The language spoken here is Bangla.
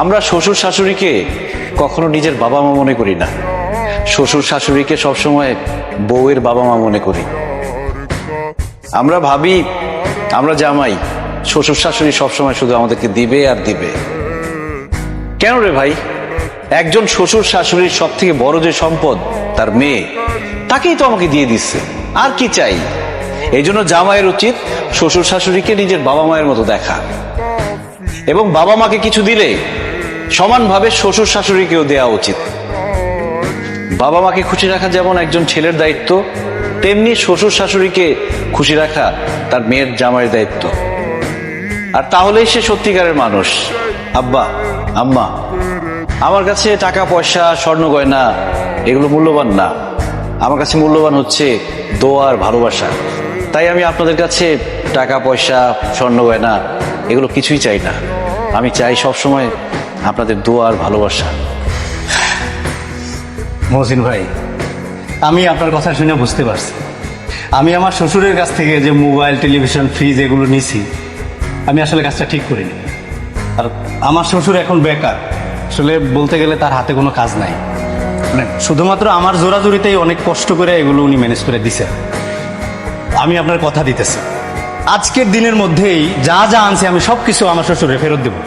আমরা শ্বশুর শাশুড়িকে কখনো নিজের বাবা মা মনে করি না, শ্বশুর শাশুড়িকে সবসময় বউয়ের বাবা মা মনে করি। আমরা ভাবি আমরা জামাই, শ্বশুর শাশুড়ি সবসময় শুধু আমাদেরকে দিবে আর দিবে। কেন রে ভাই? একজন শ্বশুর শাশুড়ির সব থেকে বড় যে সম্পদ তার মেয়ে, তাকেই তো আমাকে দিয়ে দিচ্ছে, আর কি চাই? এই জন্য জামাইয়ের উচিত শ্বশুর শাশুড়িকে নিজের বাবা মায়ের মতো দেখা, এবং বাবা মাকে কিছু দিলে সমানভাবে শ্বশুর শাশুড়িকেও দেওয়া উচিত। বাবা মাকে খুশি রাখা যেমন একজন ছেলের দায়িত্ব, তেমনি শ্বশুর শাশুড়িকে খুশি রাখা তার মেয়ের জামাইয়ের দায়িত্ব। আর তাহলেই সে সত্যিকারের মানুষ। আব্বা, আম্মা, আমার কাছে টাকা পয়সা, স্বর্ণ গয়না এগুলো মূল্যবান না। আমার কাছে মূল্যবান হচ্ছে দোয়া আর ভালোবাসা। তাই আমি আপনাদের কাছে টাকা পয়সা, স্বর্ণ গয়না এগুলো কিছুই চাই না। আমি চাই সবসময় আপনাদের দোয়া আর ভালোবাসা। মহসিন ভাই, আমি আপনার কথা শুনে বুঝতে পারছি, আমি আমার শ্বশুরের কাছ থেকে যে মোবাইল, টেলিভিশন, ফ্রিজ এগুলো নিছি, আমি আসলে কাজটা ঠিক করিনি। আর আমার শ্বশুর এখন বেকার, আসলে বলতে গেলে তার হাতে কোনো কাজ নাই। মানে শুধুমাত্র আমার জোরাজুরিতেই অনেক কষ্ট করে এগুলো উনি ম্যানেজ করে দিছে। আমি আপনার কথা দিতেছি, আজকের দিনের মধ্যেই যা যা আনছি আমি সব কিছু আমার শ্বশুরে ফেরত দেবো।